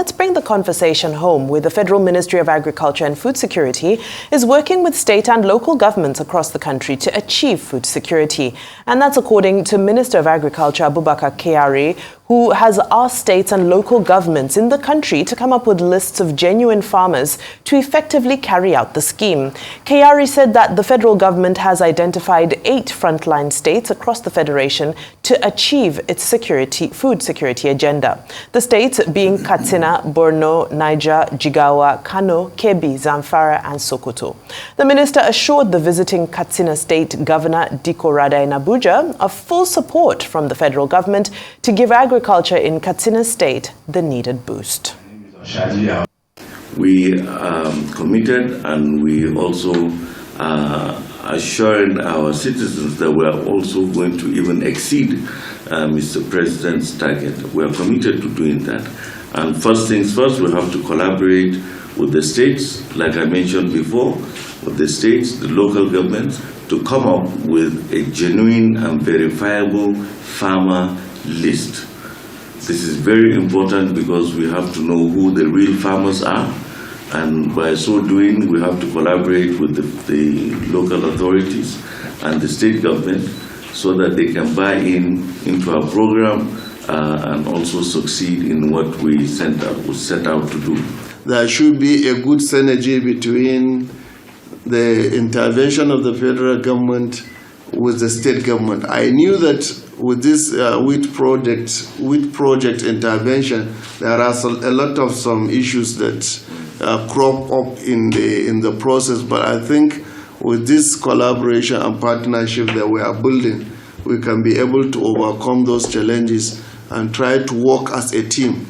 let's bring the conversation home, where the Federal Ministry of Agriculture and Food Security is working with state and local governments across the country to achieve food security. And that's according to Minister of Agriculture Abubakar Kyari, who has asked states and local governments in the country to come up with lists of genuine farmers to effectively carry out the scheme. Kyari said that the federal government has identified 8 frontline states across the federation to achieve its food security agenda. The states being Katsina, Borno, Niger, Jigawa, Kano, Kebbi, Zamfara and Sokoto. The minister assured the visiting Katsina State Governor Diko Rada in Abuja of full support from the federal government to give agriculture in Katsina State the needed boost. We are committed, and we also assuring our citizens that we are also going to even exceed Mr. President's target. We are committed to doing that. And first things first, we have to collaborate with the states, like I mentioned before, with the states, the local governments, to come up with a genuine and verifiable farmer list. This is very important because we have to know who the real farmers are, and by so doing we have to collaborate with the local authorities and the state government so that they can buy into our program and also succeed in what we set out to do. There should be a good synergy between the intervention of the federal government with the state government. I knew that with this wheat project intervention, there are a lot of some issues that crop up in the process. But I think with this collaboration and partnership that we are building, we can be able to overcome those challenges and try to work as a team.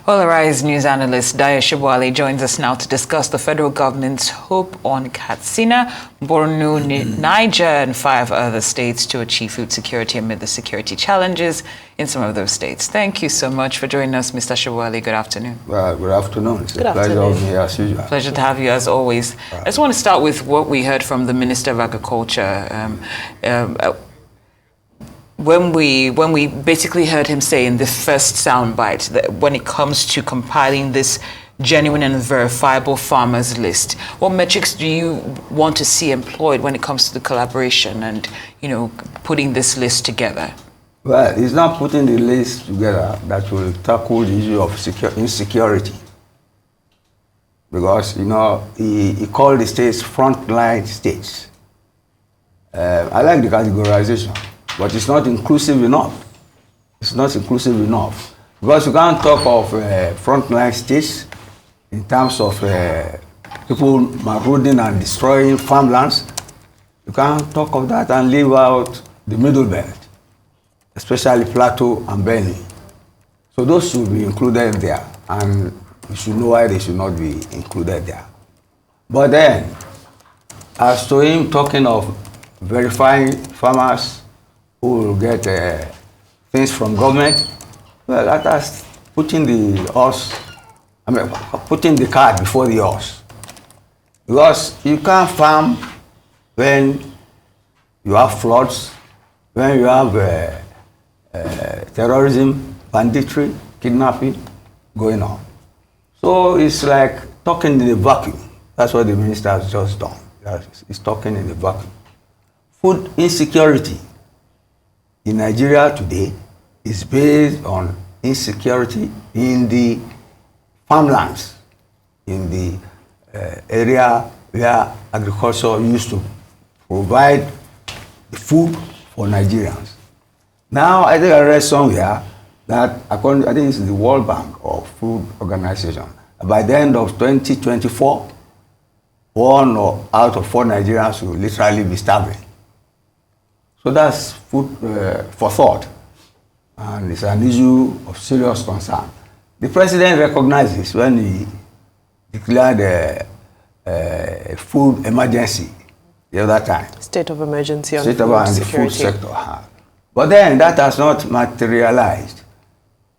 Well, Arise news analyst Dayo Sobowale joins us now to discuss the federal government's hope on Katsina, Borno, Niger and 5 other states to achieve food security amid the security challenges in some of those states. Thank you so much for joining us, Mr. Sobowale. Good afternoon. Well, good afternoon. It's a pleasure of me as usual. Pleasure to have you as always. I just want to start with what we heard from the Minister of Agriculture. When we basically heard him say in the first soundbite that when it comes to compiling this genuine and verifiable farmers list, what metrics do you want to see employed when it comes to the collaboration and, putting this list together? Well, he's not putting the list together that will tackle the issue of insecurity. Because, he called the states frontline states. I like the categorization. But it's not inclusive enough. It's not inclusive enough. Because you can't talk of frontline states in terms of people marauding and destroying farmlands. You can't talk of that and leave out the middle belt, especially Plateau and Benue. So those should be included there, and you should know why they should not be included there. But then, as to him talking of verifying farmers who will get things from government, well, that is putting the cart before the horse. Because you can't farm when you have floods, when you have terrorism, banditry, kidnapping going on. So it's like talking in a vacuum. That's what the minister has just done. He's talking in a vacuum. Food insecurity in Nigeria today is based on insecurity in the farmlands, in the area where agriculture used to provide the food for Nigerians. Now, I think I read somewhere that, according, I think it's the World Bank or Food Organization, by the end of 2024, 1 out of 4 Nigerians will literally be starving. So that's food for thought, and it's an issue of serious concern. The president recognized this when he declared a food emergency the other time. State of emergency on food security. The food sector. But then that has not materialized.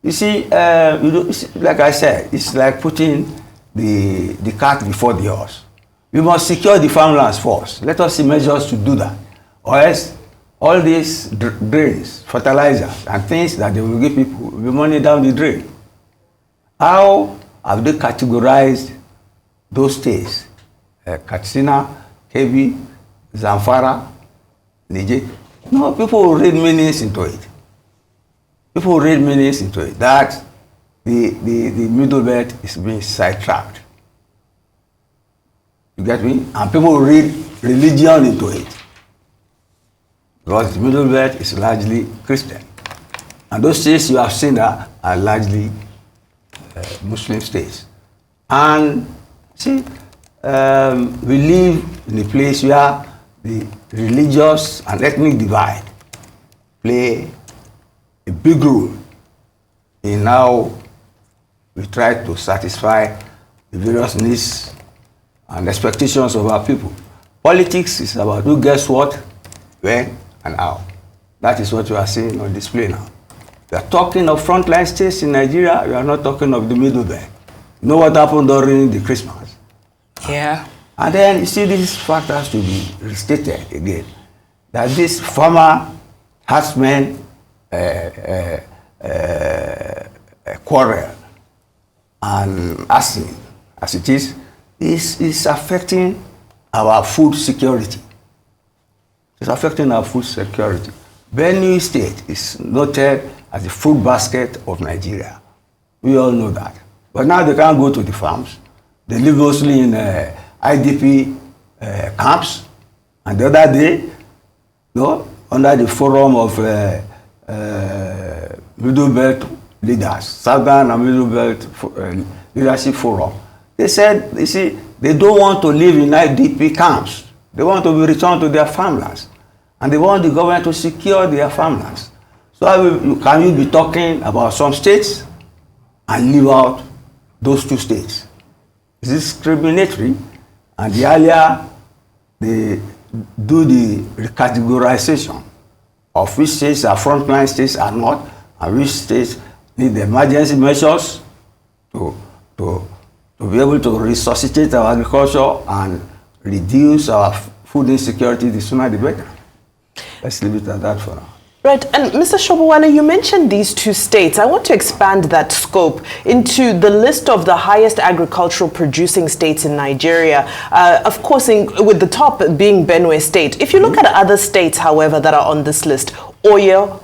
You see, like I said, it's like putting the cart before the horse. We must secure the farmlands first. Let us see measures to do that. Or else, all these drains, fertilizers, and things that they will give people will be money down the drain. How have they categorized those states? Katsina, Kebbi, Zamfara, Niger. No, people will read meanings into it. People will read meanings into it. That the middle belt is being sidetracked. You get me? And people will read religion into it. Because the middle belt is largely Christian. And those states you have seen are largely Muslim states. And see, we live in a place where the religious and ethnic divide play a big role in how we try to satisfy the various needs and expectations of our people. Politics is about who gets what, when, and how. That is what you are seeing on display now. We are talking of frontline states in Nigeria, we are not talking of the middle belt. You know what happened during the Christmas? Yeah. And then you see this fact has to be restated again. That this former herdsmen quarrel and arson, as it is affecting our food security. It's affecting our food security. Benue State is noted as the food basket of Nigeria. We all know that. But now they can't go to the farms. They live mostly in IDP camps. And the other day, under the forum of Middle Belt leaders, Southern and Middle Belt Leadership Forum, they said, you see, they don't want to live in IDP camps. They want to be returned to their farmlands. And they want the government to secure their farmlands. So can you be talking about some states and leave out those two states? It's discriminatory, and the earlier they do the recategorization of which states are frontline states are not, and which states need emergency measures to be able to resuscitate our agriculture and reduce our food insecurity, the sooner the better. Let's leave it at that for now. Right, and Mr. Sobowale, you mentioned these two states. I want to expand that scope into the list of the highest agricultural producing states in Nigeria. Of course, with the top being Benue State. If you look at other states, however, that are on this list, Oyo,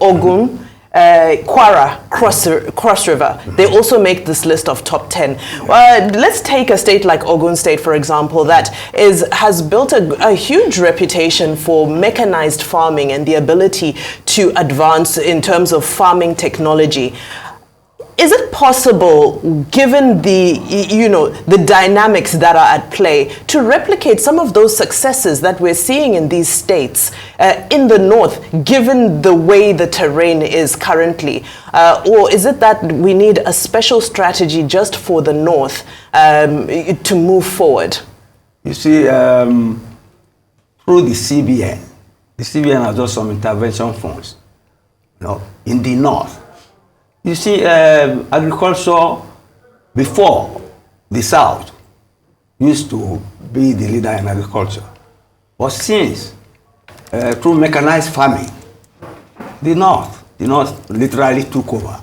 Ogun, Kwara, Cross River, they also make this list of top 10. Let's take a state like Ogun State, for example, that has built a huge reputation for mechanized farming and the ability to advance in terms of farming technology. Is it possible, given the dynamics that are at play, to replicate some of those successes that we're seeing in these states in the north, given the way the terrain is currently? Or is it that we need a special strategy just for the north to move forward? You see, through the CBN has done some intervention funds, in the north. You see, agriculture before the South used to be the leader in agriculture. But since, through mechanized farming, the North literally took over.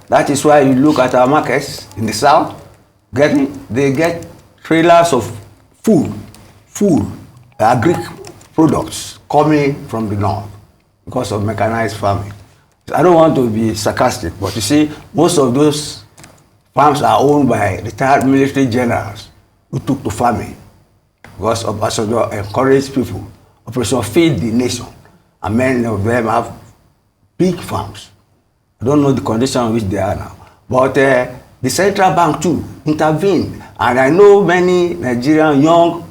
That is why you look at our markets in the South, they get trailers of food, agri products coming from the North because of mechanized farming. I don't want to be sarcastic, but you see, most of those farms are owned by retired military generals who took to farming because Ambassador encouraged people. Operation Feed the Nation, and many of them have big farms. I don't know the condition in which they are now, but the central bank too intervened, and I know many Nigerian young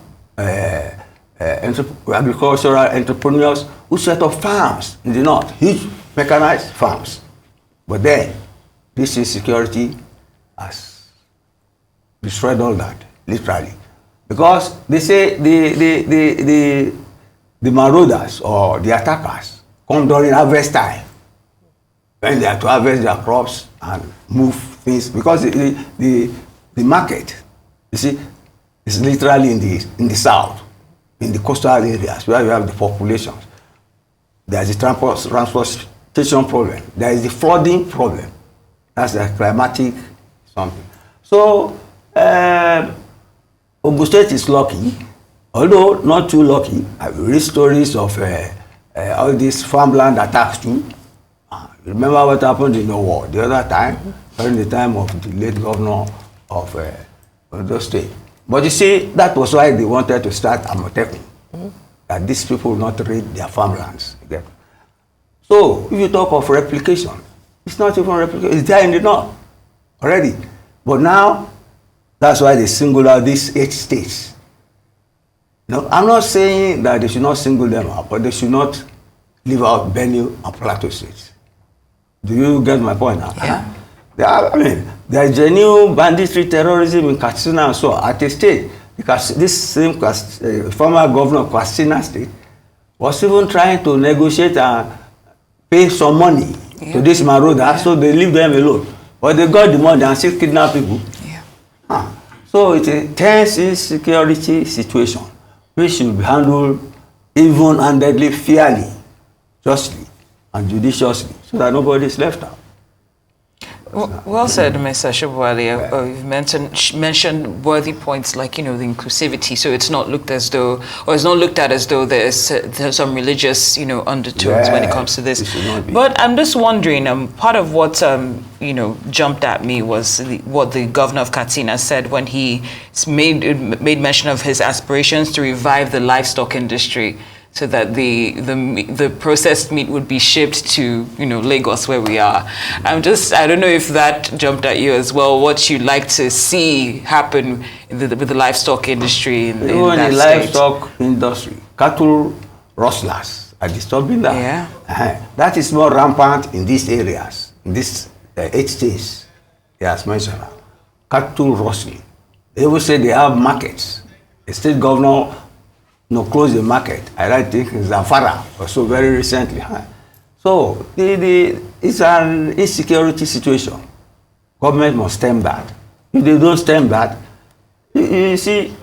agricultural entrepreneurs who set up farms in the north, huge mechanized farms. But then, this insecurity has destroyed all that, literally. Because they say the marauders or the attackers come during harvest time, when they have to harvest their crops and move things. Because the market, you see, is literally in the south, in the coastal areas where you have the populations. There's the transportation problem. There is the flooding problem. That's the climatic something. So, Ogun State is lucky, although not too lucky. I've read stories of all these farmland attacks too. Remember what happened in the war the other time, during the time of the late governor of Ogun State. But you see, that was why they wanted to start Amotekun, that these people will not raid their farmlands again. So, if you talk of replication, it's not even replication, it's there in the north already. But now, that's why they single out these 8 states. No, I'm not saying that they should not single them out, but they should not leave out Benue and Plateau states. Do you get my point now? Yeah. There is genuine banditry terrorism in Katsina and so at a state, because this same former governor of Katsina State was even trying to negotiate and pay some money to this Maroda, so they leave them alone. But they got the money and still kidnap people. Yeah. So it's a tense insecurity situation which should be handled even-handedly, fairly, justly, and judiciously, so that nobody is left out. Well said, Mr. Sobowale. You've mentioned worthy points like, the inclusivity. So it's not looked as though, or it's not looked at as though there's some religious, undertones when it comes to this. But I'm just wondering, part of what, jumped at me was what the governor of Katsina said when he made mention of his aspirations to revive the livestock industry, so that the processed meat would be shipped to Lagos, where we are. I don't know if that jumped at you as well. What you'd like to see happen with the livestock industry in that livestock industry, cattle rustlers are disturbing that. Yeah. That is more rampant in these areas, in these 8 states. He has mentioned cattle rustling. They will say they have markets. The state governor close the market. I think in Zamfara also very recently. So it's an insecurity situation. Government must stem that. If they don't stem that, you see,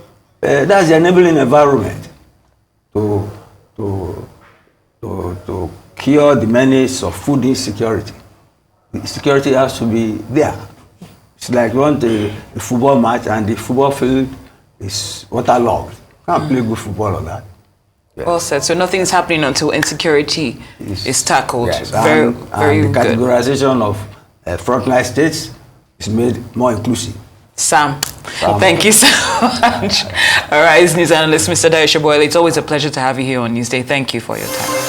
that's the enabling environment to cure the menace of food insecurity. The security has to be there. It's like you want a football match and the football field is waterlogged. Can't play good football on that. Yeah. Well said. So nothing is happening until insecurity is tackled. Yes. Very the categorization of frontline states is made more inclusive. Sam, thank you so much. All right, it's news analyst Mr. Dayo. It's always a pleasure to have you here on Newsday. Thank you for your time.